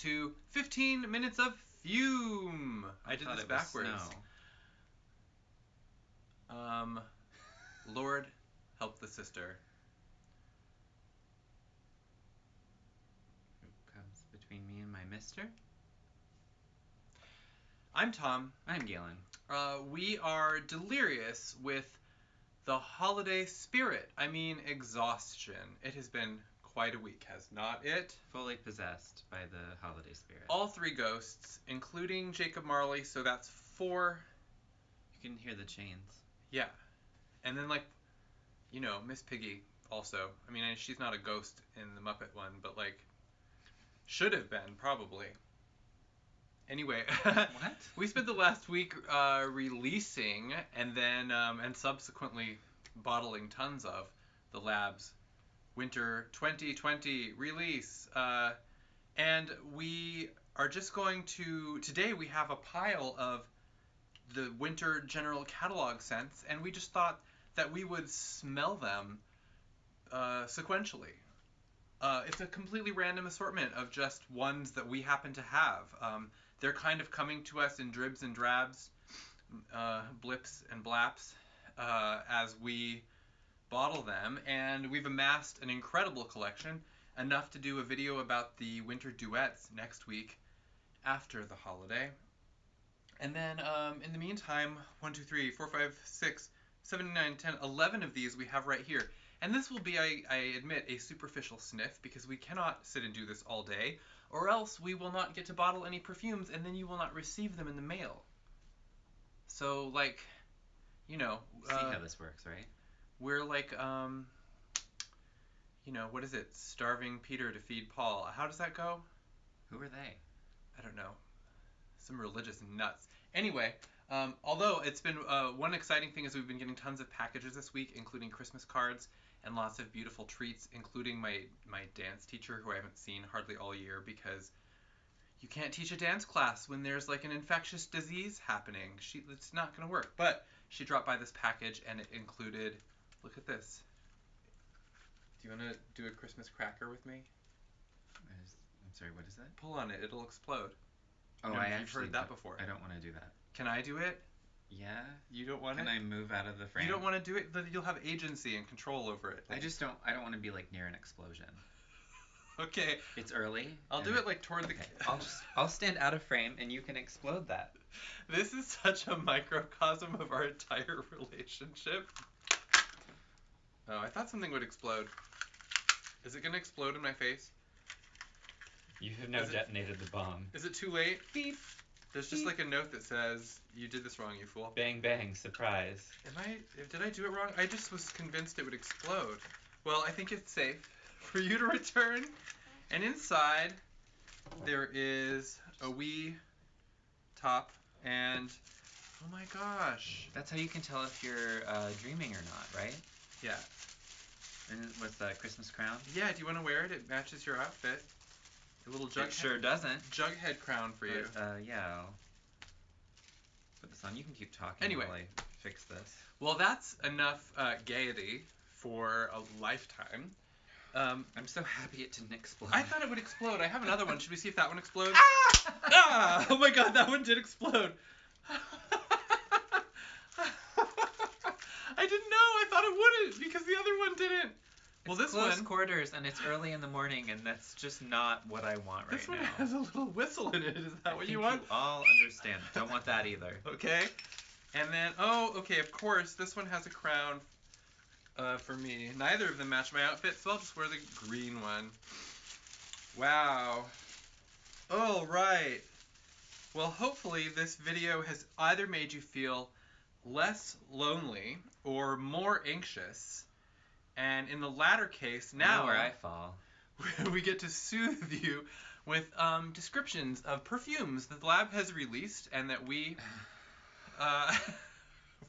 to 15 minutes of FUME. I did this backwards. Lord, help the sister. Who comes between me and my mister? I'm Tom. I'm Galen. We are delirious with the holiday spirit. I mean, exhaustion. It has been quite a week, has not it? Fully possessed by the holiday spirit. All 3 ghosts, including Jacob Marley, so that's 4. You can hear the chains. Yeah. And then, like, you know, Miss Piggy also. I mean, she's not a ghost in the Muppet one, but, like, should have been, probably. Anyway, what? We spent the last week releasing and then and subsequently bottling tons of the Labs Winter 2020 release. And we are just going to... Today we have a pile of the Winter General Catalog scents, and we just thought that we would smell them sequentially. It's a completely random assortment of just ones that we happen to have. They're kind of coming to us in dribs and drabs, blips and blaps, as we bottle them. And we've amassed an incredible collection, enough to do a video about the winter duets next week after the holiday. And then in the meantime, 1, 2, 3, 4, 5, 6, 7, 9, 10, 11 of these we have right here. And this will be, I admit, a superficial sniff, because we cannot sit and do this all day, or else we will not get to bottle any perfumes, and then you will not receive them in the mail. So, like, you know... See how this works, right? We're like, you know, what is it? Starving Peter to feed Paul. How does that go? Who are they? I don't know. Some religious nuts. Anyway... although it's been one exciting thing is we've been getting tons of packages this week, including Christmas cards and lots of beautiful treats, including my dance teacher, who I haven't seen hardly all year, because you can't teach a dance class when there's like an infectious disease happening. It's not going to work. But she dropped by this package, and it included, look at this. Do you want to do a Christmas cracker with me? I'm sorry, what is that? Pull on it. It'll explode. Oh, You've heard that before. I don't want to do that. Can I do it? Yeah. You don't want Can I move out of the frame? You don't want to do it? Then you'll have agency and control over it. I just don't... I don't want to be, like, near an explosion. Okay. It's early. I'll do it, like, toward the... I'll stand out of frame, and you can explode that. This is such a microcosm of our entire relationship. Oh, I thought something would explode. Is it going to explode in my face? You have now detonated the bomb. Is it too late? Beep. There's just like a note that says, you did this wrong, you fool. Bang, bang, surprise. Did I do it wrong? I just was convinced it would explode. Well, I think it's safe for you to return. And inside, there is a wee top and, oh my gosh. That's how you can tell if you're dreaming or not, right? Yeah. And with the Christmas crown? Yeah, do you want to wear it? It matches your outfit. A little jughead. It sure doesn't. Jughead crown for you. Yeah, I'll put this on. You can keep talking anyway, while I fix this. Well, that's enough gaiety for a lifetime. I'm so happy it didn't explode. I thought it would explode. I have another one. Should we see if that one explodes? Ah! Ah! Oh my god, that one did explode. I didn't know. I thought it wouldn't, because the other one didn't. Well, this close quarters, and it's early in the morning, and that's just not what I want right now. This one has a little whistle in it. Is that what you want? You all understand. Don't want that either. Okay. And then, okay, of course, this one has a crown for me. Neither of them match my outfit, so I'll just wear the green one. Wow. All right. Well, hopefully this video has either made you feel less lonely or more anxious. And in the latter case, now where I fall. We get to soothe you with descriptions of perfumes that the lab has released and that we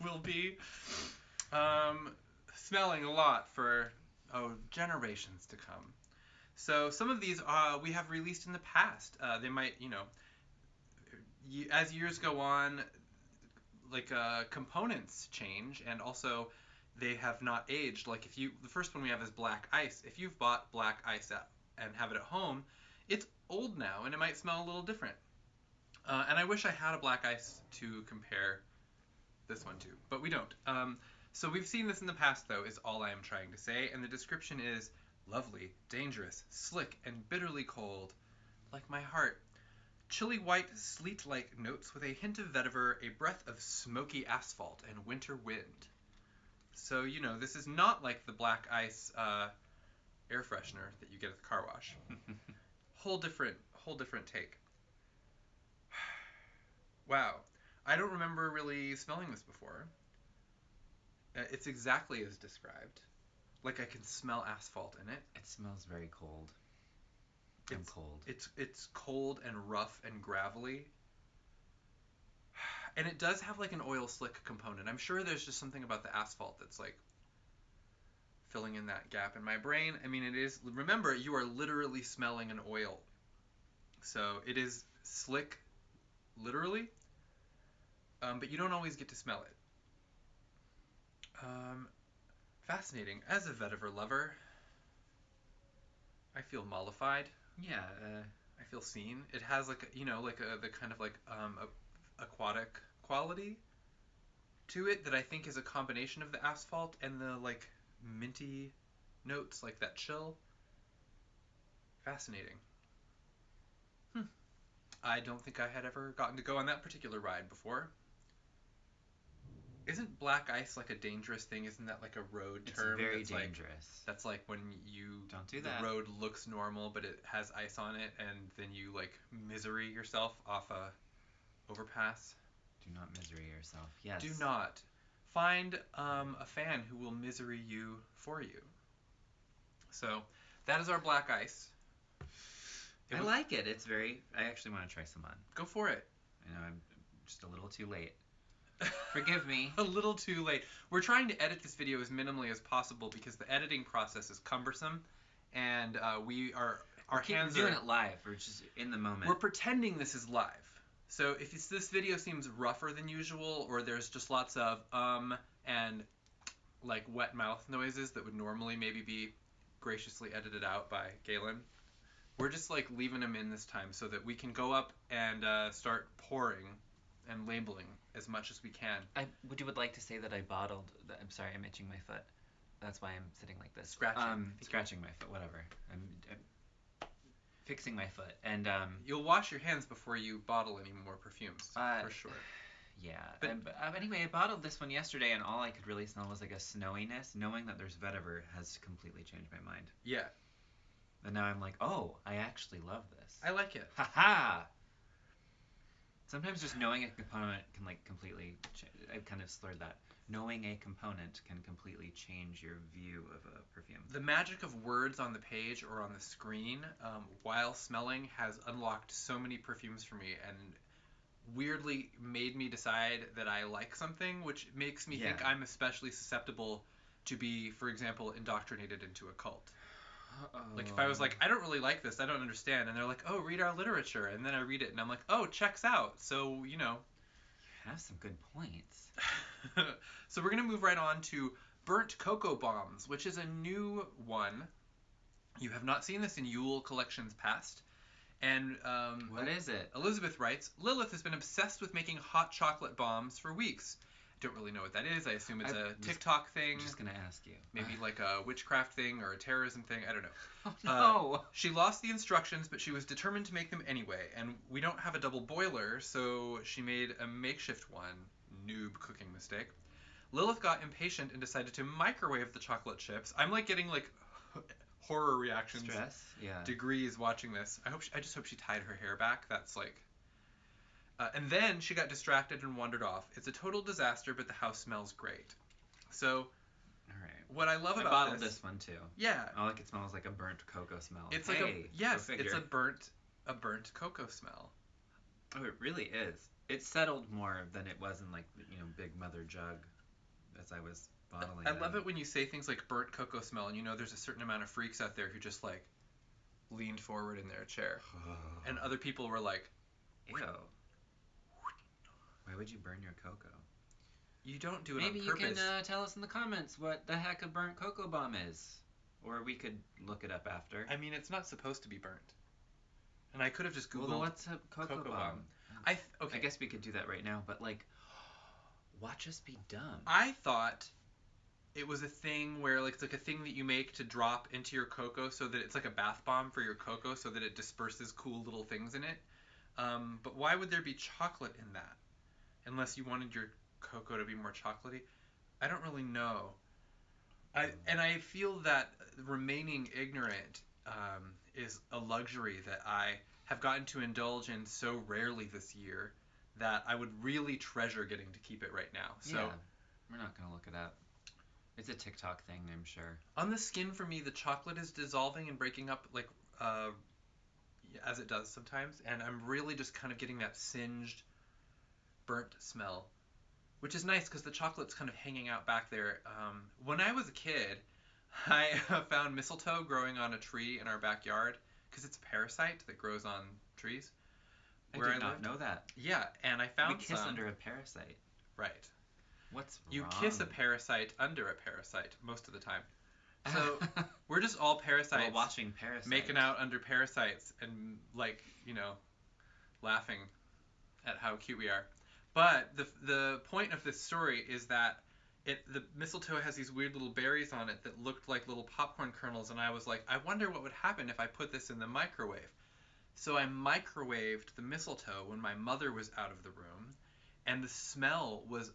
will be smelling a lot for generations to come. So some of these we have released in the past. They might, as years go on, like components change, and also they have not aged. Like the first one we have is Black Ice. If you've bought Black Ice and have it at home, It's old now, and it might smell a little different. And I wish I had a black ice to compare this one to, but we don't. So we've seen this in the past, though, is all I am trying to say, and the description is lovely, dangerous, slick, and bitterly cold, like my heart. Chilly white, sleet-like notes with a hint of vetiver, a breath of smoky asphalt and winter wind. So, you know, this is not like the black ice air freshener that you get at the car wash. Whole different take. Wow. I don't remember really smelling this before. It's exactly as described. Like I can smell asphalt in it. It smells very cold. I'm cold. It's cold and rough and gravelly. And it does have like an oil slick component. I'm sure there's just something about the asphalt that's like filling in that gap in my brain. I mean, it is, remember, you are literally smelling an oil. So it is slick, literally, but you don't always get to smell it. Fascinating. As a vetiver lover, I feel mollified. Yeah. I feel seen. It has like, you know, like the kind of like aquatic quality to it that I think is a combination of the asphalt and the like minty notes, like that chill. Fascinating. I don't think I had ever gotten to go on that particular ride before. Isn't black ice like a dangerous thing? Isn't that like a road term? It's very that's dangerous. Like, that's like when you don't do that. The road looks normal, but it has ice on it, and then you like misery yourself off a overpass. Do not misery yourself. Yes. Do not. Find a fan who will misery you for you. So that is our black ice. I like it. It's very. I actually want to try some on. Go for it. I know I'm just a little too late. Forgive me. A little too late. We're trying to edit this video as minimally as possible because the editing process is cumbersome, and our hands are doing it live. We're just in the moment. We're pretending this is live. So if this video seems rougher than usual, or there's just lots of and like wet mouth noises that would normally maybe be graciously edited out by Galen, we're just like leaving them in this time so that we can go up and start pouring and labeling as much as we can. Would like to say that I bottled. I'm sorry, I'm itching my foot. That's why I'm sitting like this. Scratching my foot. Whatever. I'm fixing my foot, and you'll wash your hands before you bottle any more perfumes, for sure. Yeah. But anyway, I bottled this one yesterday, and all I could really smell was like a snowiness. Knowing that there's vetiver has completely changed my mind. Yeah. And now I'm like, oh, I actually love this. I like it. Ha ha! Sometimes just knowing a component can like completely. I kind of slurred that. Knowing a component can completely change your view of a perfume. The magic of words on the page or on the screen while smelling has unlocked so many perfumes for me and weirdly made me decide that I like something, which makes me think I'm especially susceptible to be, for example, indoctrinated into a cult. Like if I was like, I don't really like this, I don't understand, and they're like, oh, read our literature, and then I read it and I'm like, oh, checks out. So, you know. You have some good points. So we're going to move right on to Burnt Cocoa Bombs, which is a new one. You have not seen this in Yule collections past. And what is it? Elizabeth writes, Lilith has been obsessed with making hot chocolate bombs for weeks. I don't really know what that is. I assume it's a TikTok thing. I'm just going to ask you. Maybe like a witchcraft thing or a terrorism thing. I don't know. Oh, no. She lost the instructions, but she was determined to make them anyway. And we don't have a double boiler, so she made a makeshift one. Noob cooking mistake. Lilith got impatient and decided to microwave the chocolate chips. I'm like getting like horror reactions. Stress? Yeah. Degrees watching this. I just hope she tied her hair back. That's like... and then she got distracted and wandered off. It's a total disaster, but the house smells great. So, all right. What I love about bottled this one too. Yeah. Oh, like it smells like a burnt cocoa smell. It's like it's a burnt cocoa smell. Oh, it really is. It settled more than it was in like big mother jug, as I was bottling. I love it when you say things like burnt cocoa smell, and there's a certain amount of freaks out there who just like leaned forward in their chair, and other people were like, ew. Why would you burn your cocoa? You don't do it Maybe on purpose. Maybe you can tell us in the comments what the heck a burnt cocoa bomb is. Or we could look it up after. I mean, it's not supposed to be burnt. And I could have just Googled Well, what's a cocoa bomb? Okay. I guess we could do that right now, but like, watch us be dumb. I thought it was a thing where like it's like a thing that you make to drop into your cocoa so that it's like a bath bomb for your cocoa so that it disperses cool little things in it. But why would there be chocolate in that? Unless you wanted your cocoa to be more chocolatey. I don't really know. I feel that remaining ignorant is a luxury that I have gotten to indulge in so rarely this year that I would really treasure getting to keep it right now. So Yeah, we're not gonna look it up. It's a TikTok thing, I'm sure. on the skin for me, the chocolate is dissolving and breaking up like as it does sometimes, and I'm really just kind of getting that singed, burnt smell, which is nice because the chocolate's kind of hanging out back there. When I was a kid, I found mistletoe growing on a tree in our backyard because it's a parasite that grows on trees. I did not know that. Yeah, and I found we kiss some. under a parasite. Right. What's You wrong? kiss a parasite under a parasite most of the time. So we're just all parasites. While watching Parasite. Making out under parasites and like, laughing at how cute we are. But the point of this story is that the mistletoe has these weird little berries on it that looked like little popcorn kernels, and I was like, I wonder what would happen if I put this in the microwave. So I microwaved the mistletoe when my mother was out of the room, and the smell was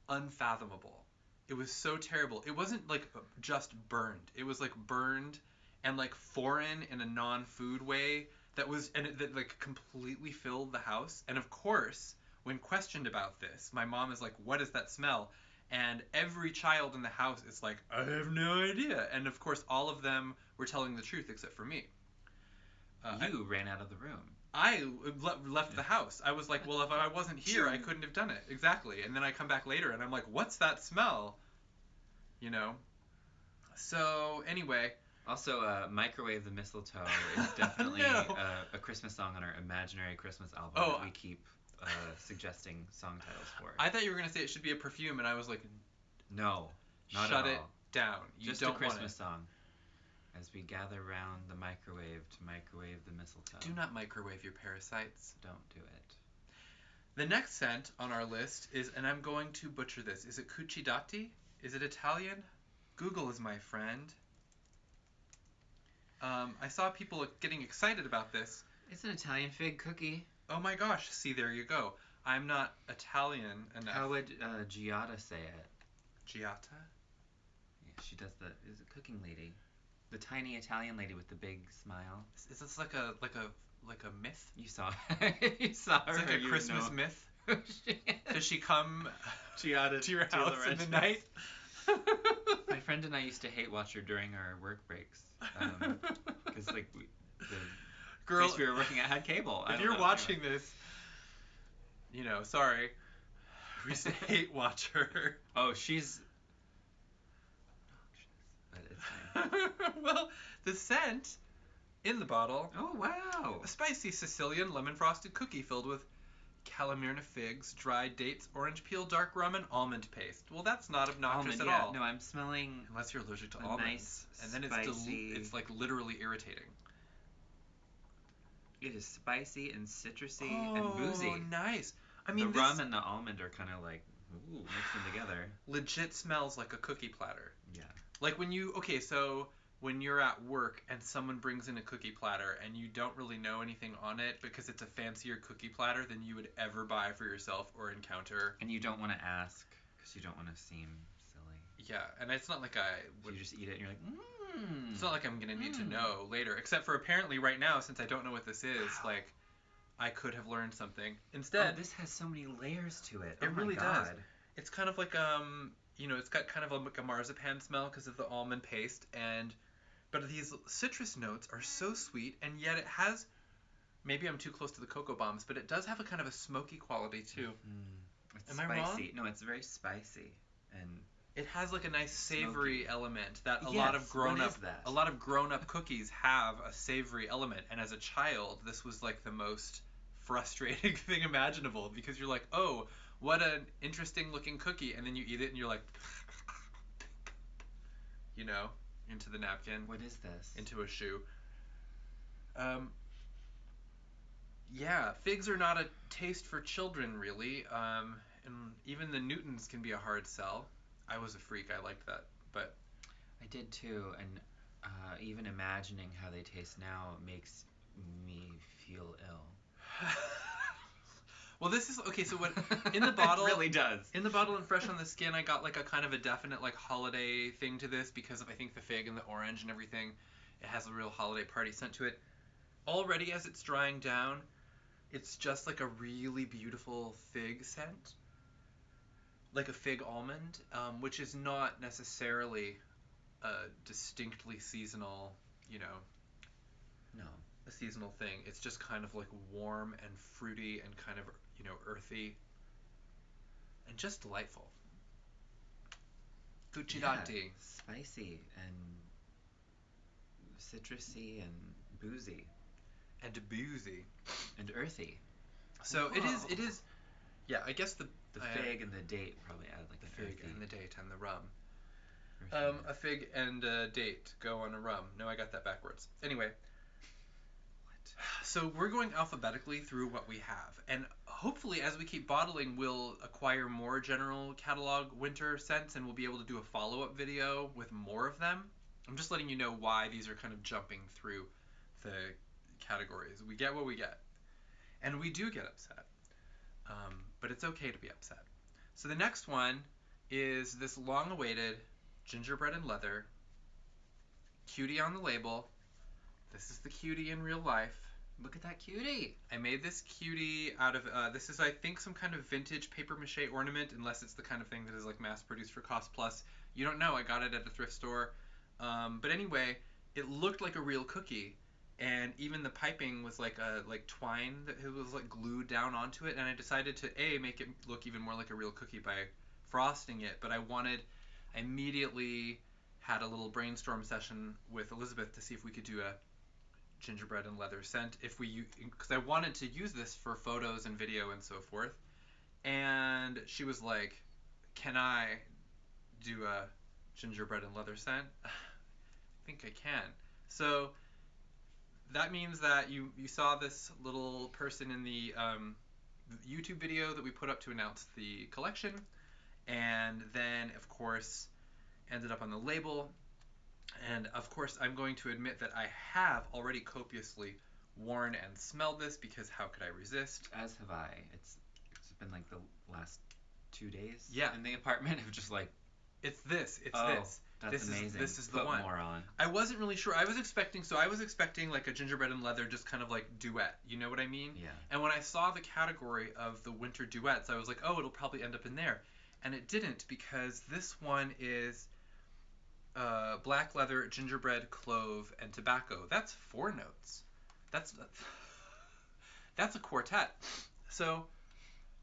unfathomable. It was so terrible. It wasn't like just burned. It was like burned and like foreign in a non-food way that like completely filled the house. And of course, when questioned about this, my mom is like, "What is that smell?" And every child in the house is like, "I have no idea." And of course, all of them were telling the truth except for me. You ran out of the room. I left the house. I was like, well, if I wasn't here, I couldn't have done it. Exactly. And then I come back later and I'm like, what's that smell? So, anyway. Also, Microwave the Mistletoe is definitely a Christmas song on our imaginary Christmas album that we keep suggesting song titles for. I thought you were going to say it should be a perfume, and I was like, no, not shut at it all. down. You Just don't a Christmas want it. song. As we gather round the microwave to microwave the mistletoe. Do not microwave your parasites. Don't do it. The next scent on our list is, and I'm going to butcher this, is it CUCIDATI? Is it Italian? Google is my friend. I saw people getting excited about this. It's an Italian fig cookie. Oh my gosh, see, there you go. I'm not Italian enough. How would Giada say it? Giata? Yeah, she does is a cooking lady. The tiny Italian lady with the big smile. Is this like a myth? You saw you saw her. It's like a Christmas myth. Does she come to your house in the night? My friend and I used to hate watch her during our work breaks, because the place we were working at had cable. If you're watching this, sorry, we used to hate watch her. Oh, she's. But it's fine. Well, the scent in the bottle. Oh wow! A spicy Sicilian lemon frosted cookie filled with Calamirna figs, dried dates, orange peel, dark rum, and almond paste. Well, that's not obnoxious at all. No, I'm smelling. Unless you're allergic to almonds. Nice, and then it's like literally irritating. It is spicy and citrusy and boozy. Oh, nice. I mean, the rum and the almond are kind of like mixing together. Legit smells like a cookie platter. Yeah. Like when you're at work and someone brings in a cookie platter and you don't really know anything on it because it's a fancier cookie platter than you would ever buy for yourself or encounter. And you don't want to ask because you don't want to seem silly. Yeah, and it's not like I would. You just eat it and you're like, It's not like I'm going to need to know later. Except for apparently right now, since I don't know what this is, like, I could have learned something. Instead. Oh, this has so many layers to it. It really does. God. It's kind of like, it's got kind of like a marzipan smell because of the almond paste, but these citrus notes are so sweet, and yet it has, maybe I'm too close to the cocoa bombs, but it does have a kind of a smoky quality too. It's Am spicy. I wrong? No, it's very spicy, and it has like a nice savory smoky element that a Yes, lot of grown what up is that? a lot of grown up cookies have a savory element, and as a child, this was like the most frustrating thing imaginable because you're like, oh, what an interesting looking cookie, and then you eat it and you're like, into the napkin. What is this? Into a shoe. Yeah, figs are not a taste for children, really. And even the Newtons can be a hard sell. I was a freak. I liked that, but I did too, and even imagining how they taste now makes me feel ill. well, this is okay. So what in the bottle? It really does. In the bottle and fresh on the skin, I got like a kind of a definite like holiday thing to this because of I think the fig and the orange and everything. It has a real holiday party scent to it. Already as it's drying down, it's just like a really beautiful fig scent, like a fig almond, which is not necessarily a distinctly seasonal, you know, No. a seasonal thing. It's just kind of like warm and fruity and kind of, you know, earthy and just delightful. CUCIDATI. Yeah, spicy and citrusy and boozy And boozy. and earthy. So it is, yeah, I guess the fig and the date probably add like the an fig earthy. and the date and the rum. Earthiness. A fig and a date go on a rum. No, I got that backwards. Anyway. What? So we're going alphabetically through what we have. And hopefully as we keep bottling, we'll acquire more general catalog winter scents and we'll be able to do a follow-up video with more of them. I'm just letting you know why these are kind of jumping through the categories. We get what we get. And we do get upset. But it's okay to be upset. So the next one is this long-awaited gingerbread and leather. Cutie on the label. This is the cutie in real life. Look at that cutie. I made this cutie out of, this is I think some kind of vintage paper mache ornament, unless it's the kind of thing that is like mass produced for cost plus. You don't know, I got it at a thrift store. But anyway, it looked like a real cookie. And even the piping was like a twine that it was like glued down onto it. And I decided to make it look even more like a real cookie by frosting it. But I immediately had a little brainstorm session with Elizabeth to see if we could do a gingerbread and leather scent because I wanted to use this for photos and video and so forth. And she was like, "Can I do a gingerbread and leather scent?" I think I can. So that means that you saw this little person in the YouTube video that we put up to announce the collection, and then of course ended up on the label. And of course I'm going to admit that I have already copiously worn and smelled this because how could I resist? As have I. It's been like the last 2 days Yeah. in the apartment of just like, It's this. that's This amazing. This is the Put one. more on. I wasn't really sure. I was expecting like a gingerbread and leather just kind of like duet. You know what I mean? Yeah. And when I saw the category of the winter duets, I was like, oh, it'll probably end up in there. And it didn't because this one is black leather, gingerbread, clove, and tobacco. That's 4 notes. That's a quartet. So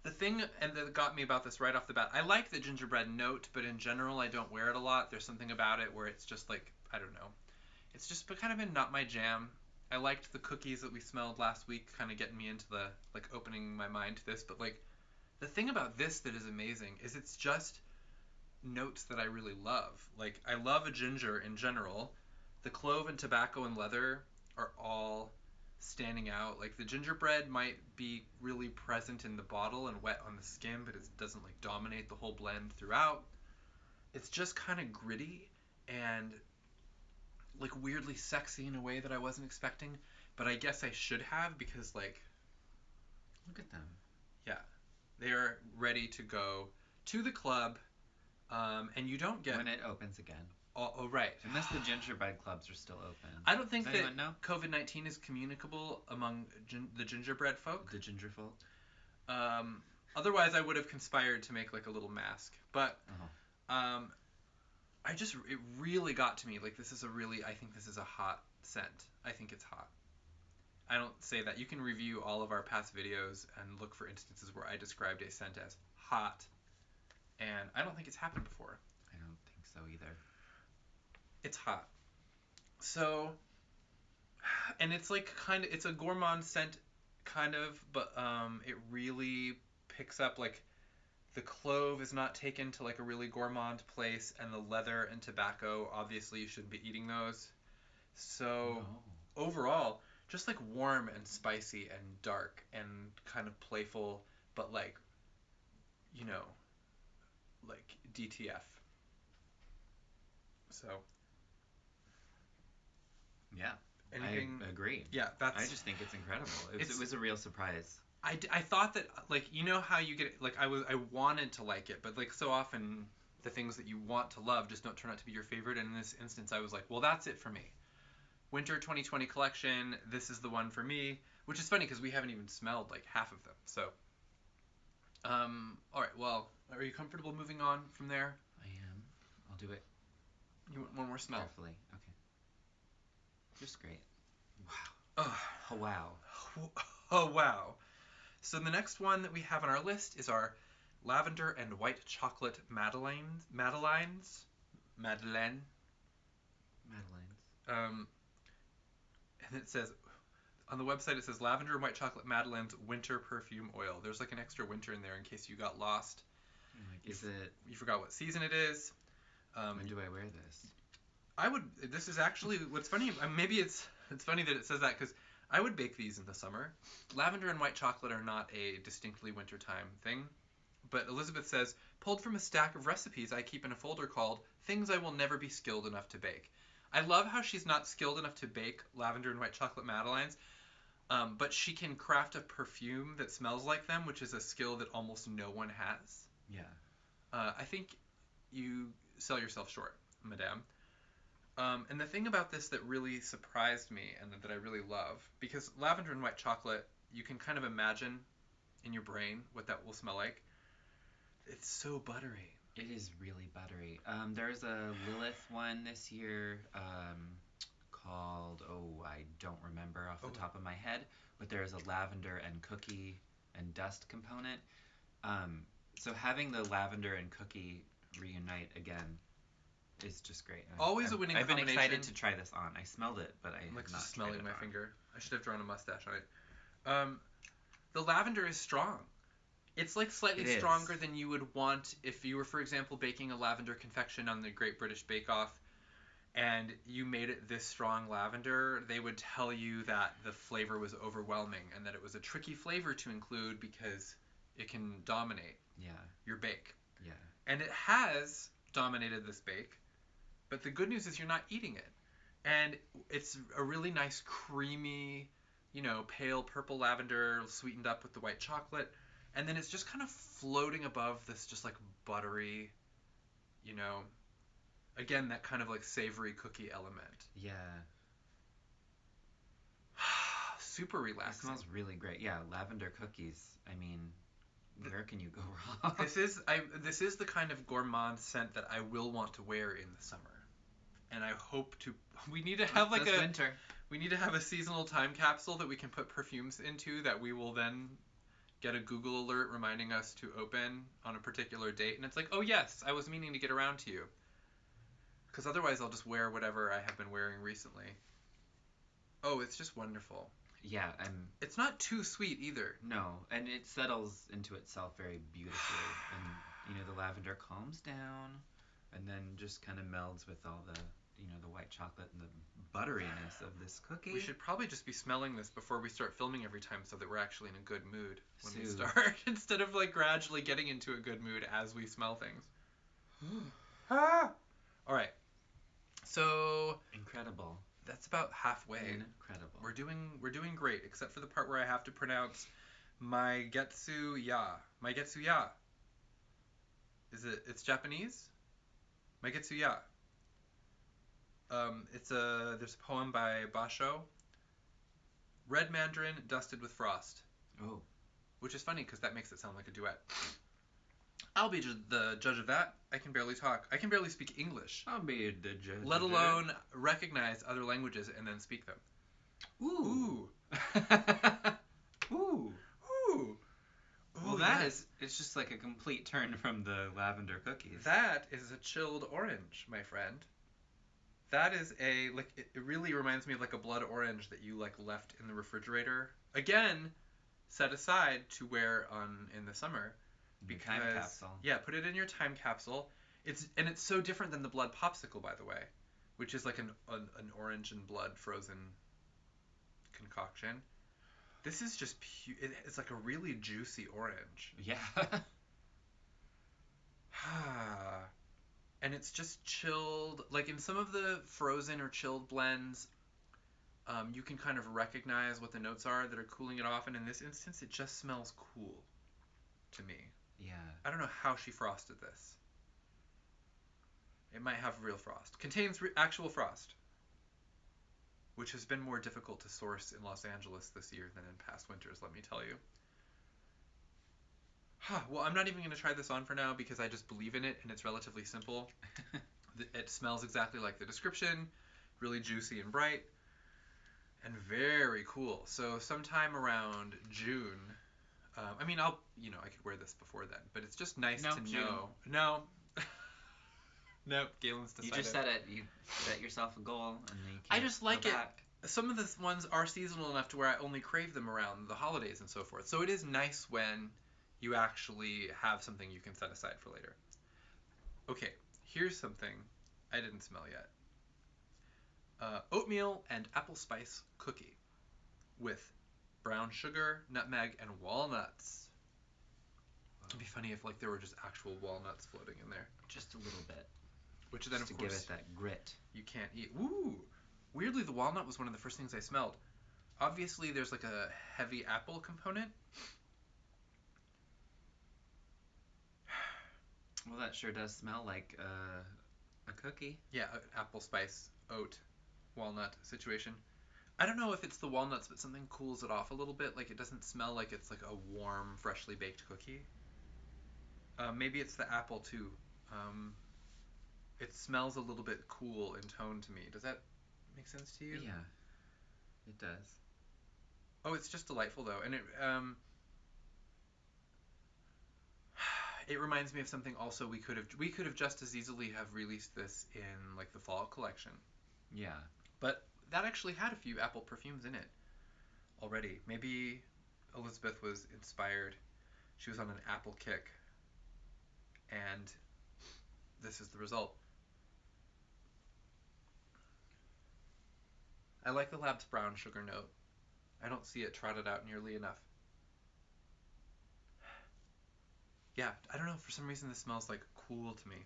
the thing and that got me about this right off the bat, I like the gingerbread note, but in general I don't wear it a lot. There's something about it where it's just like, I don't know. It's just kind of been not my jam. I liked the cookies that we smelled last week, kind of getting me into the, like, opening my mind to this. But, like, the thing about this that is amazing is it's just notes that I really love. Like, I love a ginger in general. The clove and tobacco and leather are all standing out. Like, the gingerbread might be really present in the bottle and wet on the skin, but it doesn't, like, dominate the whole blend throughout. It's just kind of gritty and, like, weirdly sexy in a way that I wasn't expecting. But I guess I should have because, like, Look at them. yeah, they are ready to go to the club. And you don't get... When it opens again. Oh, right. Unless the gingerbread clubs are still open. I don't think Does that anyone know? COVID-19 is communicable among the gingerbread folk. The ginger folk? Otherwise, I would have conspired to make, like, a little mask. But Uh-huh. it really got to me. Like, I think this is a hot scent. I think it's hot. I don't say that. You can review all of our past videos and look for instances where I described a scent as hot. And I don't think it's happened before. I don't think so either. It's hot. So, and it's like it's a gourmand scent kind of, but it really picks up, like, the clove is not taken to like a really gourmand place, and the leather and tobacco, obviously you shouldn't be eating those. So No. overall, just like warm and spicy and dark and kind of playful, but like, you know, like DTF. So, Yeah, anything? I agree. Yeah, I just think it's incredible. It It's was a real surprise. I thought that, like, you know how you get, like, I wanted to like it, but like so often the things that you want to love just don't turn out to be your favorite. And in this instance, I was like, well, that's it for me. Winter 2020 collection. This is the one for me. Which is funny because we haven't even smelled like half of them. So, all right. Well, are you comfortable moving on from there? I am. I'll do it. You want one more smell? Carefully. Okay. Just great. Wow. Oh, wow. Oh wow. So the next one that we have on our list is our lavender and white chocolate Madelines. Madeleine. Madeleines. And it says on the website, it says lavender and white chocolate Madelines winter perfume oil. There's like an extra winter in there in case you got lost. Like, is it? You forgot what season it is. When do I wear this? I would. This is actually what's funny. Maybe it's funny that it says that because I would bake these in the summer. Lavender and white chocolate are not a distinctly wintertime thing. But Elizabeth says, pulled from a stack of recipes I keep in a folder called Things I Will Never Be Skilled Enough to Bake. I love how she's not skilled enough to bake lavender and white chocolate Madelines, but she can craft a perfume that smells like them, which is a skill that almost no one has. Yeah. I think you sell yourself short, madame. And the thing about this that really surprised me and that I really love, because lavender and white chocolate, you can kind of imagine in your brain what that will smell like. It's so buttery. It is really buttery. There's a Lilith one this year called, I don't remember off the top of my head, but there's a lavender and cookie and dust component. So having the lavender and cookie reunite again is just great. Always a winning combination. I've been excited to try this on. I smelled it, but I have not just smelling tried it my on. finger. I should have drawn a mustache on it. The lavender is strong. It's like slightly stronger than you would want if you were, for example, baking a lavender confection on the Great British Bake Off and you made it this strong lavender. They would tell you that the flavor was overwhelming and that it was a tricky flavor to include because it can dominate your bake. Yeah. And it has dominated this bake, but the good news is you're not eating it. And it's a really nice creamy, pale purple lavender sweetened up with the white chocolate. And then it's just kind of floating above this just like buttery, again, that kind of like savory cookie element. Yeah. Super relaxing. It smells really great. Yeah, lavender cookies. I mean, where can you go wrong? This is the kind of gourmand scent that I will want to wear in the summer. And I hope to. We need to have like winter. We need to have a seasonal time capsule that we can put perfumes into that we will then get a Google alert reminding us to open on a particular date. And it's like, oh yes, I was meaning to get around to you. Because otherwise I'll just wear whatever I have been wearing recently. Oh, it's just wonderful. Yeah, It's not too sweet either. No, and it settles into itself very beautifully. And, the lavender calms down and then just kind of melds with all the, the white chocolate and the butteriness of this cookie. We should probably just be smelling this before we start filming every time so that we're actually in a good mood when we Soothe. start. Instead of like gradually getting into a good mood as we smell things. All right. So incredible. That's about halfway. Incredible. We're doing great, except for the part where I have to pronounce Meigetsu ya. Meigetsu ya. It's Japanese? Meigetsu ya. There's a poem by Basho. Red mandarin dusted with frost. Oh. Which is funny because that makes it sound like a duet. I'll be the judge of that. I can barely talk. I can barely speak English. I'll be the judge. Let alone recognize other languages and then speak them. Ooh. Ooh. Ooh. Well, it's just like a complete turn from the lavender cookies. That is a chilled orange, my friend. That is it really reminds me of like a blood orange that you like left in the refrigerator. Again, set aside to wear in the summer. Because, time capsule. Yeah, put it in your time capsule. It's so different than the blood popsicle, by the way, which is like an orange and blood frozen concoction. This is just it's like a really juicy orange. Yeah. And it's just chilled. Like in some of the frozen or chilled blends, you can kind of recognize what the notes are that are cooling it off. And in this instance, it just smells cool to me. Yeah. I don't know how she frosted this. It might have real frost. Contains actual frost, which has been more difficult to source in Los Angeles this year than in past winters, let me tell you. Well, I'm not even going to try this on for now because I just believe in it and it's relatively simple. It smells exactly like the description, really juicy and bright, and very cool. So sometime around June, I mean, I could wear this before then, but it's just nice to June. know. No. Nope, Galen's decided. You just said it. You set yourself a goal, and then you I can't just like go it. back. Some of the ones are seasonal enough to where I only crave them around the holidays and so forth. So it is nice when you actually have something you can set aside for later. Okay, here's something I didn't smell yet. Oatmeal and apple spice cookie with brown sugar, nutmeg, and walnuts. It'd be funny if there were just actual walnuts floating in there. Just a little bit. Which then, just of to course, give it that grit. You can't eat. Ooh! Weirdly, the walnut was one of the first things I smelled. Obviously, there's like a heavy apple component. Well, that sure does smell like a cookie. Yeah, apple spice, oat, walnut situation. I don't know if it's the walnuts, but something cools it off a little bit. Like, it doesn't smell like it's like a warm, freshly baked cookie. Maybe it's the apple, too. It smells a little bit cool in tone to me. Does that make sense to you? Yeah, it does. Oh, it's just delightful, though. And it reminds me of something also we could have just as easily have released this in like the fall collection. Yeah. But that actually had a few apple perfumes in it already. Maybe Elizabeth was inspired. She was on an apple kick. And this is the result. I like the Lab's brown sugar note. I don't see it trotted out nearly enough. Yeah, I don't know, for some reason this smells like cool to me.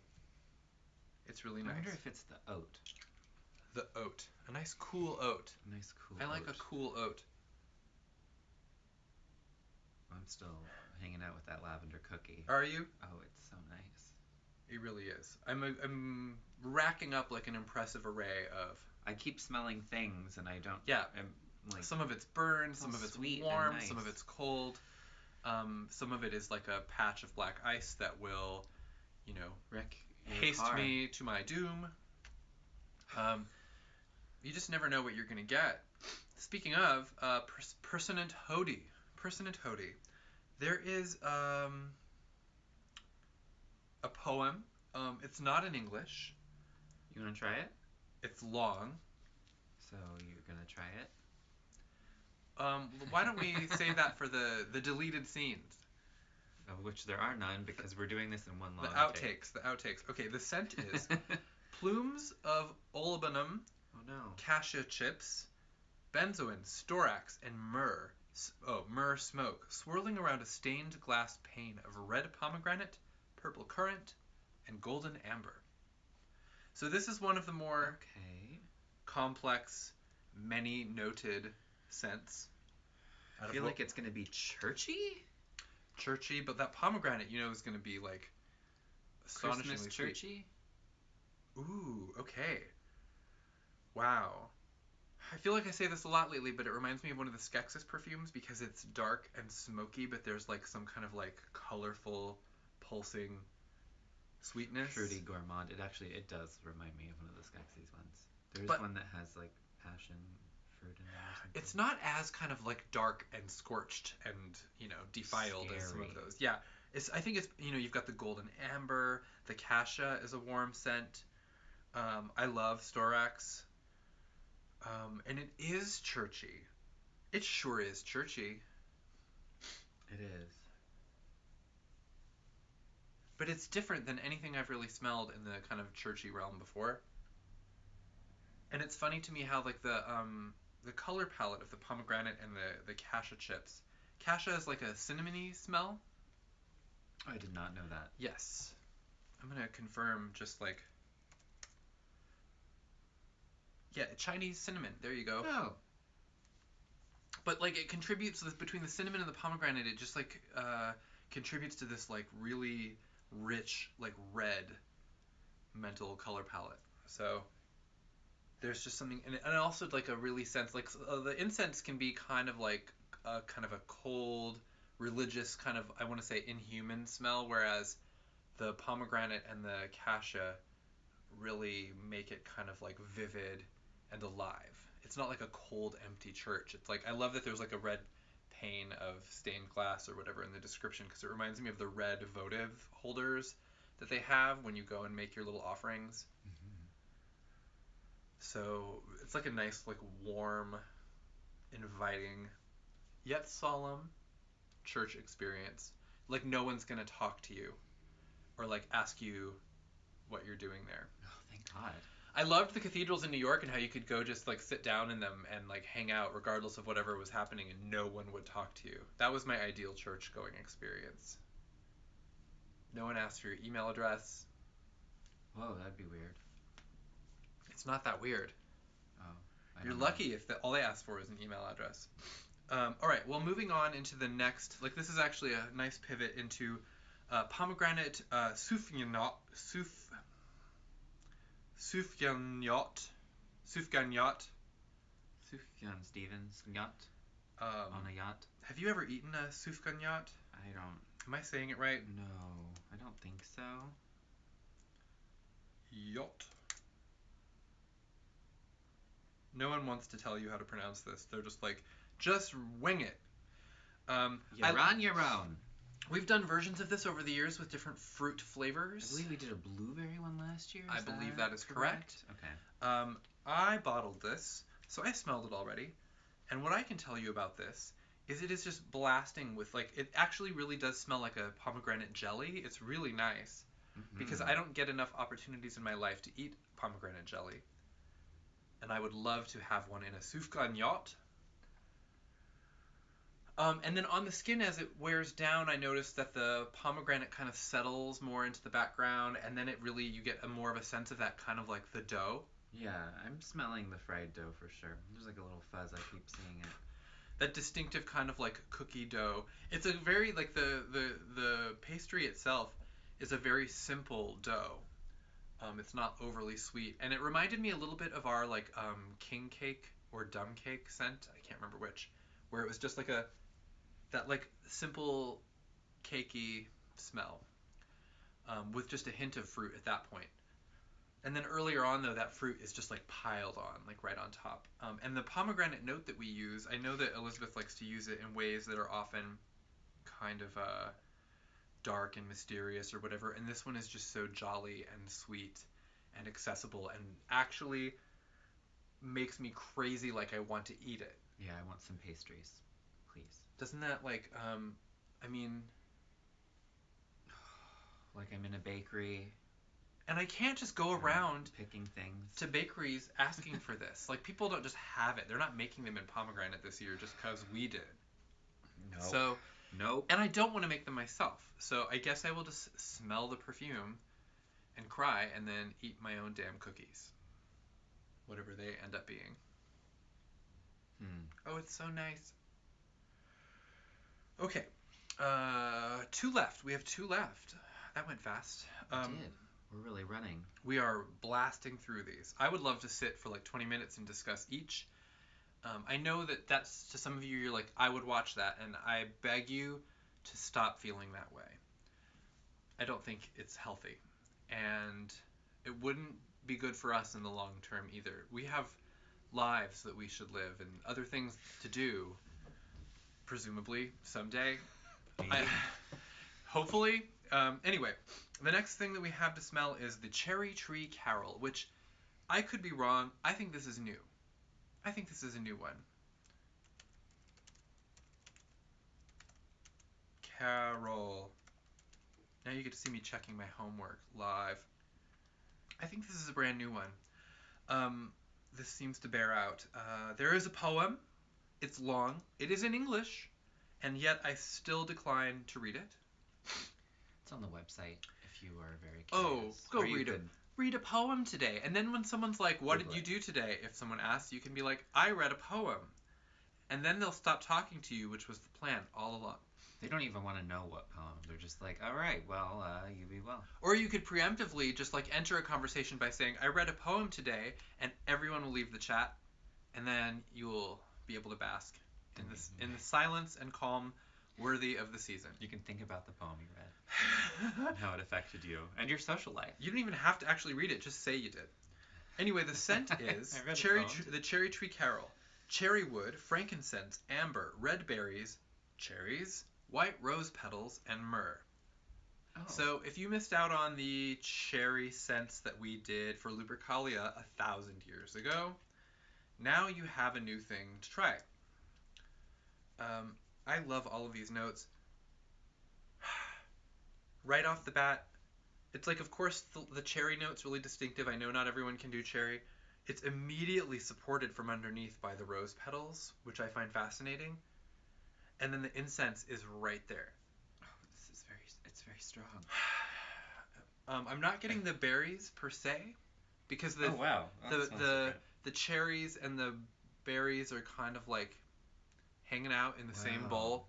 It's really nice. I wonder if it's the oat. The oat. A nice cool oat. Nice cool I like oat. a cool oat. I'm still hanging out with that lavender cookie. Are you? Oh, it's so nice. It really is. I'm racking up like an impressive array of... I keep smelling things and I don't... Yeah. Like, some of it's burned, some of it's warm, nice. Some of it's cold. Some of it is like a patch of black ice that will, wreck haste me to my doom. You just never know what you're going to get. Speaking of, PERSONENT HODIE. PERSONENT HODIE. There is a poem. It's not in English. You want to try it? It's long. So you're going to try it? Why don't we save that for the deleted scenes? Of which there are none because we're doing this in one long take. The outtakes. Okay, the scent is plumes of olibanum, cassia chips, benzoin, storax, and myrrh. Myrrh smoke swirling around a stained glass pane of red pomegranate, purple currant, and golden amber. So this is one of the more complex, many noted scents. I feel like it's going to be churchy? Churchy, but that pomegranate, is going to be like astonishingly Christmas churchy? Sweet. Ooh, okay. Wow. I feel like I say this a lot lately, but it reminds me of one of the Skeksis perfumes because it's dark and smoky, but there's like some kind of like colorful, pulsing sweetness. Fruity gourmand. It does remind me of one of the Skeksis ones. There's one that has like passion fruit in it or something. It's not as kind of like dark and scorched and, defiled as some of those. Yeah. I think it's, you've got the golden amber, the cassia is a warm scent. I love storax. And it is churchy. It sure is churchy. It is. But it's different than anything I've really smelled in the kind of churchy realm before. And it's funny to me how like the the color palette of the pomegranate and the cassia chips. Cassia is like a cinnamony smell. I did not know that. Yes. I'm gonna confirm just like, yeah, Chinese cinnamon. There you go. Oh. But like it contributes between the cinnamon and the pomegranate. It just like contributes to this like really rich like red mental color palette. So there's just something, and also like a really sense like the incense can be kind of like kind of a cold, religious kind of, I want to say, inhuman smell, whereas the pomegranate and the cassia really make it kind of like vivid and alive. It's not like a cold, empty church. It's like, I love that there's like a red pane of stained glass or whatever in the description, because it reminds me of the red votive holders that they have when you go and make your little offerings. Mm-hmm. So it's like a nice, like warm, inviting, yet solemn church experience. Like no one's gonna talk to you or like ask you what you're doing there. Oh, thank God. I loved the cathedrals in New York and how you could go just like sit down in them and like hang out regardless of whatever was happening and no one would talk to you. That was my ideal church going experience. No one asked for your email address. Whoa, that'd be weird. It's not that weird. Oh, You're lucky if all they ask for is an email address. All right, well, moving on into the next, like this is actually a nice pivot into pomegranate SUFGANYOT. SUFGANYOT. Sufjan Stevens yacht on a yacht. Have you ever eaten a SUFGANYOT? I don't. Am I saying it right? No, I don't think so. Yacht. No one wants to tell you how to pronounce this. They're just like, just wing it. You're on your own. We've done versions of this over the years with different fruit flavors. I believe we did a blueberry one last year. I believe that is correct. Okay. I bottled this, so I smelled it already. And what I can tell you about this is it is just blasting with, like, it actually really does smell like a pomegranate jelly. It's really nice. Mm-hmm. Because I don't get enough opportunities in my life to eat pomegranate jelly. And I would love to have one in a SUFGANYOT. And then on the skin, as it wears down, I noticed that the pomegranate kind of settles more into the background, and then it really, you get more of a sense of that kind of like the dough. Yeah, I'm smelling the fried dough for sure. There's like a little fuzz, I keep seeing it. That distinctive kind of like cookie dough. It's a very, like the pastry itself is a very simple dough. It's not overly sweet. And it reminded me a little bit of our like king cake or dumb cake scent. I can't remember which. Where it was just like that like simple cakey smell with just a hint of fruit at that point. And then earlier on, though, that fruit is just like piled on, like right on top. And the pomegranate note that we use, I know that Elizabeth likes to use it in ways that are often kind of dark and mysterious or whatever. And this one is just so jolly and sweet and accessible and actually makes me crazy, like I want to eat it. Yeah, I want some pastries, please. Doesn't that like, I mean... Like I'm in a bakery. And I can't just go around picking things to bakeries asking for this. Like, people don't just have it. They're not making them in pomegranate this year just because we did. No. So, nope. And I don't want to make them myself. So I guess I will just smell the perfume and cry and then eat my own damn cookies. Whatever they end up being. Oh, it's so nice. Okay. 2 left. We have 2 left. That went fast. It did. We're really running. We are blasting through these. I would love to sit for like 20 minutes and discuss each. I know that that's, to some of you, you're like, I would watch that, and I beg you to stop feeling that way. I don't think it's healthy. And it wouldn't be good for us in the long term either. We have lives that we should live and other things to do, presumably, someday. Hopefully. Anyway, the next thing that we have to smell is the Cherry Tree Carol, which I could be wrong. I think this is new. I think this is a new one. Carol. Now you get to see me checking my homework live. I think this is a brand new one. this seems to bear out. There is a poem. It's long. It is in English, and yet I still decline to read it. It's on the website if you are very Oh, curious. go read it. Read a poem today. And then when someone's like, what did you do today? If someone asks, you can be like, I read a poem. And then they'll stop talking to you, which was the plan all along. They don't even want to know what poem. They're just like, all right, well, you be well. Or you could preemptively just like enter a conversation by saying, I read a poem today, and everyone will leave the chat, and then you will be able to bask in the silence and calm worthy of the season. You can think about the poem you read and how it affected you and your social life. You don't even have to actually read it, just say you did. Anyway, the scent is the cherry tree carol, cherry wood, frankincense, amber, red berries, cherries, white rose petals, and myrrh. Oh. So if you missed out on the cherry scents that we did for Lupercalia 1,000 years ago, now you have a new thing to try. I love all of these notes. Right off the bat, it's like, of course, the cherry note's really distinctive. I know not everyone can do cherry. It's immediately supported from underneath by the rose petals, which I find fascinating. And then the incense is right there. Oh, it's very strong. I'm not getting the berries per se, because the cherries and the berries are kind of like hanging out in the same bowl.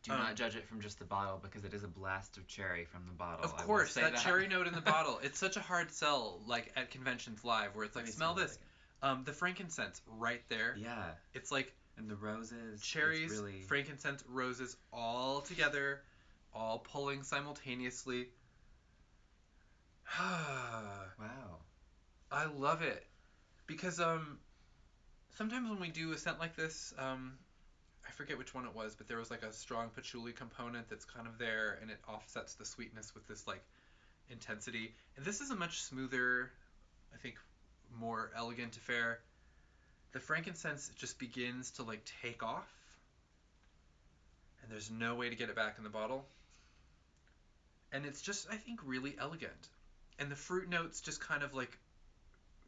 Do not judge it from just the bottle, because it is a blast of cherry from the bottle. Of course, that cherry note in the bottle. It's such a hard sell, like at conventions live, where it's like, smell this. The frankincense right there. Yeah. It's like, and the roses. Cherries, frankincense, roses, all together, all pulling simultaneously. Wow. I love it. Because sometimes when we do a scent like this, I forget which one it was, but there was like a strong patchouli component that's kind of there, and it offsets the sweetness with this like intensity. And this is a much smoother, I think, more elegant affair. The frankincense just begins to like take off, and there's no way to get it back in the bottle. And it's just, I think, really elegant. And the fruit notes just kind of like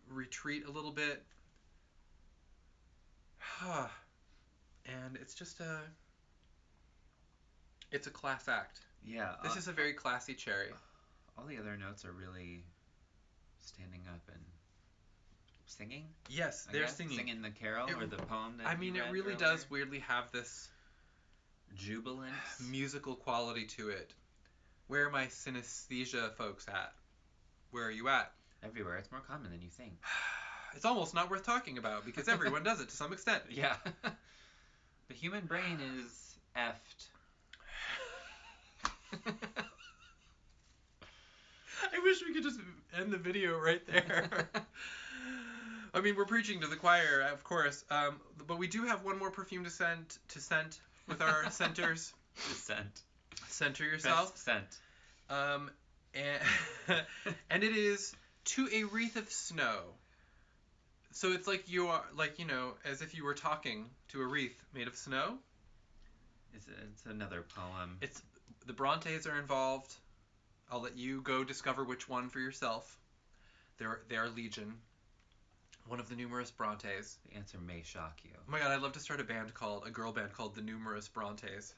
retreat a little bit. And it's just it's a class act. Yeah. This is a very classy cherry. All the other notes are really standing up and singing. Yes, they're singing. Singing the carol or the poem that it really does weirdly have this jubilant musical quality to it. Where are my synesthesia folks at? Where are you at? Everywhere. It's more common than you think. It's almost not worth talking about, because everyone does it to some extent. Yeah. The human brain is effed. I wish we could just end the video right there. I mean, we're preaching to the choir, of course. But we do have one more perfume to scent with our scenters. Center yourself. Best scent. And it is To a Wreath of Snow. So it's like you are, like, you know, as if you were talking to a wreath made of snow. It's another poem. The Brontes are involved. I'll let you go discover which one for yourself. They are legion. One of the numerous Brontes. The answer may shock you. Oh my god, I'd love to start a girl band called the Numerous Brontes.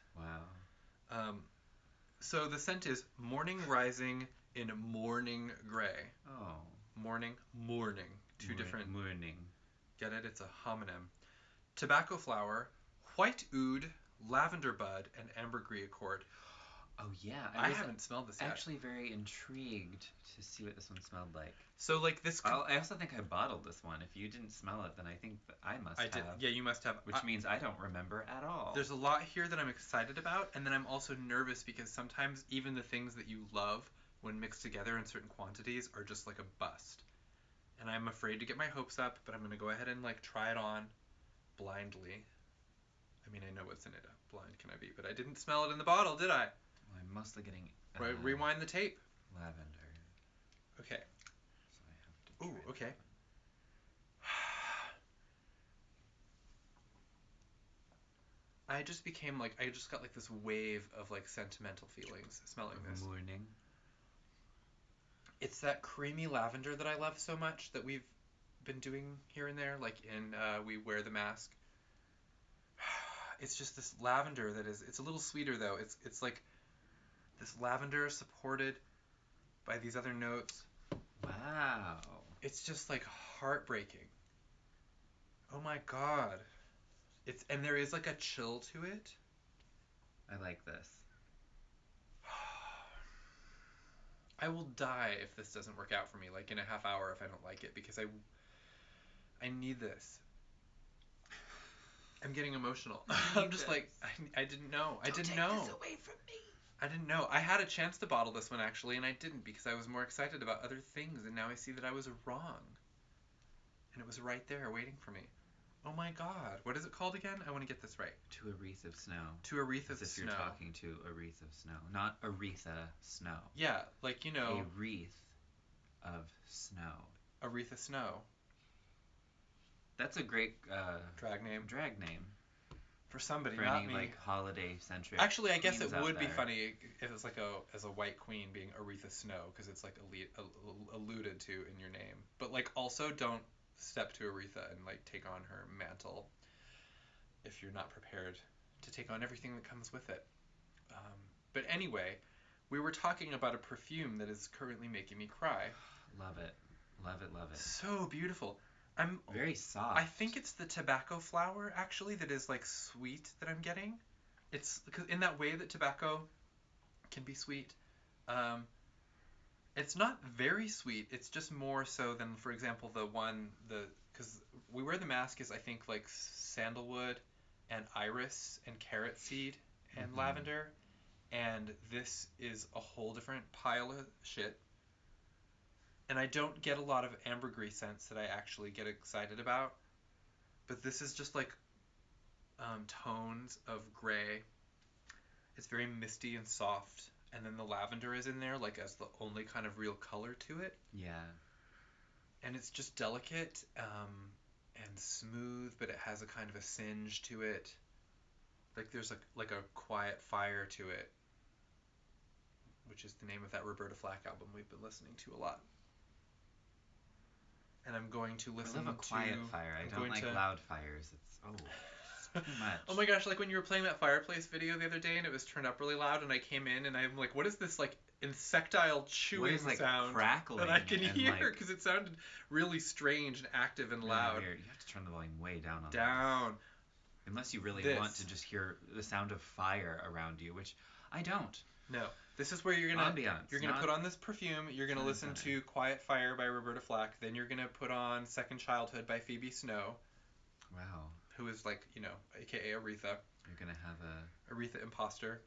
Wow. So the scent is Morning Rising in Morning Gray. Oh. Morning. Two different. Morning. Get it? It's a homonym. Tobacco flower, white oud, lavender bud, and ambergris accord. Oh yeah, I haven't smelled this yet. Actually, very intrigued to see what this one smelled like. So like this. I also think I bottled this one. If you didn't smell it, then I think that I must have. Did. Yeah, you must have. Which means I don't remember at all. There's a lot here that I'm excited about, and then I'm also nervous because sometimes even the things that you love, when mixed together in certain quantities, are just like a bust. And I'm afraid to get my hopes up, but I'm gonna go ahead and like try it on blindly. I mean, I know what's in it. How blind can I be? But I didn't smell it in the bottle, did I? Well, I'm mostly getting. Rewind the tape. Lavender. Okay. So I have to. Ooh, okay. I just got like this wave of like sentimental feelings smelling this. Morning. It's that creamy lavender that I love so much that we've been doing here and there, like in We Wear the Mask. It's just this lavender that is, it's a little sweeter though. It's like this lavender supported by these other notes. Wow. It's just like heartbreaking. Oh my god. And there is like a chill to it. I like this. I will die if this doesn't work out for me, like in a half hour if I don't like it, because I need this. I'm getting emotional. I'm just like, I didn't know. I didn't know. Don't take this away from me. I didn't know. I had a chance to bottle this one actually, and I didn't because I was more excited about other things, and now I see that I was wrong. And it was right there waiting for me. Oh my god. What is it called again? I want to get this right. To a Wreath of Snow. To a Wreath of As if Snow. you're talking to a wreath of snow. Not Aretha Snow. Yeah, like, you know. A wreath of snow. A Wreath of Snow. That's a great drag name. For somebody, for not any, me. like, holiday-centric Actually, I guess it queens would out be there. funny if it was like as a white queen being Aretha Snow, because it's like alluded to in your name. But like also don't step to Aretha and like take on her mantle if you're not prepared to take on everything that comes with it. But anyway, we were talking about a perfume that is currently making me cry. Love it. Love it, love it. So beautiful. Very soft. I think it's the tobacco flower actually that is like sweet that I'm getting. It's because in that way that tobacco can be sweet. It's not very sweet. It's just more so than, for example, because We Wear the Mask is, I think, like sandalwood and iris and carrot seed and lavender, and this is a whole different pile of shit. And I don't get a lot of ambergris scents that I actually get excited about, but this is just like tones of gray. It's very misty and soft, and then the lavender is in there like as the only kind of real color to it. Yeah. And it's just delicate and smooth, but it has a kind of a singe to it. Like there's like a quiet fire to it, which is the name of that Roberta Flack album we've been listening to a lot. And I'm going to listen to... I love a quiet fire. I don't like loud fires. It's too much. Oh my gosh, like when you were playing that fireplace video the other day and it was turned up really loud and I came in and I'm like, what is this like insectile chewing like sound crackling that I can hear? like... Because it sounded really strange and active and loud. Weird. You have to turn the volume way down on Down. This. Unless you really want to just hear the sound of fire around you, which I don't. No. This is where you're gonna Ambiance, put on this perfume. You're gonna listen to Quiet Fire by Roberta Flack. Then you're gonna put on Second Childhood by Phoebe Snow. Wow. Who is like, you know, AKA Aretha. You're gonna have a Aretha imposter.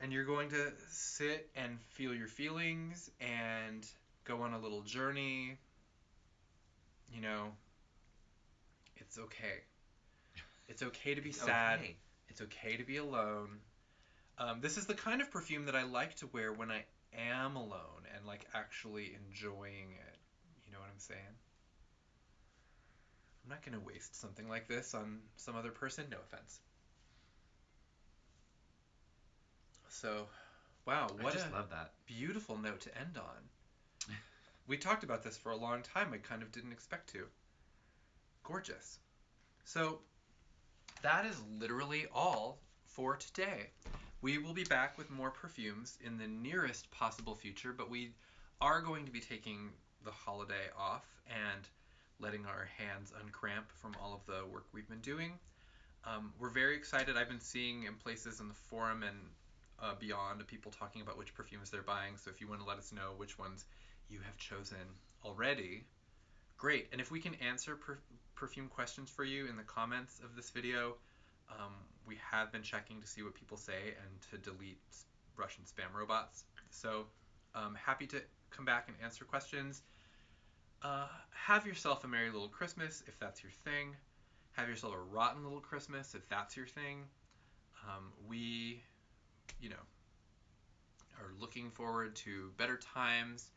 And you're going to sit and feel your feelings and go on a little journey. You know, it's okay. It's okay to be sad. Okay. It's okay to be alone. This is the kind of perfume that I like to wear when I am alone and like actually enjoying it. You know what I'm saying? I'm not going to waste something like this on some other person. No offense. So, wow, what I just love that. Beautiful note to end on. We talked about this for a long time. I kind of didn't expect to. Gorgeous. So, that is literally all for today. We will be back with more perfumes in the nearest possible future, but we are going to be taking the holiday off and letting our hands uncramp from all of the work we've been doing. We're very excited. I've been seeing in places in the forum and beyond people talking about which perfumes they're buying, so if you want to let us know which ones you have chosen already, great. And if we can answer perfume questions for you in the comments of this video, we have been checking to see what people say and to delete Russian spam robots. So happy to come back and answer questions. Have yourself a merry little Christmas if that's your thing. Have yourself a rotten little Christmas if that's your thing. We, you know, are looking forward to better times,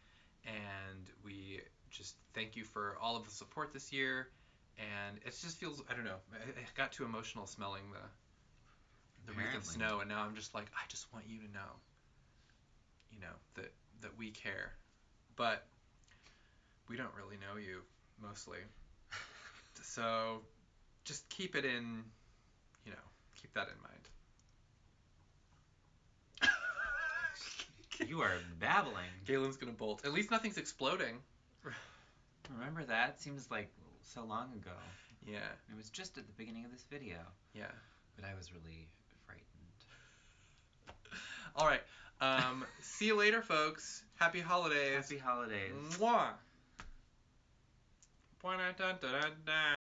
and we just thank you for all of the support this year. And it just feels, I don't know, I got too emotional smelling the wreath of snow, and now I'm just like, I just want you to know, you know, that we care. But we don't really know you. mostly. So just keep it in, keep that in mind. You are babbling. Galen's gonna bolt. At least nothing's exploding. Remember that? Seems like so long ago. Yeah. It was just at the beginning of this video. Yeah. But I was really frightened. All right. See you later, folks. Happy holidays. Happy holidays. Mwah.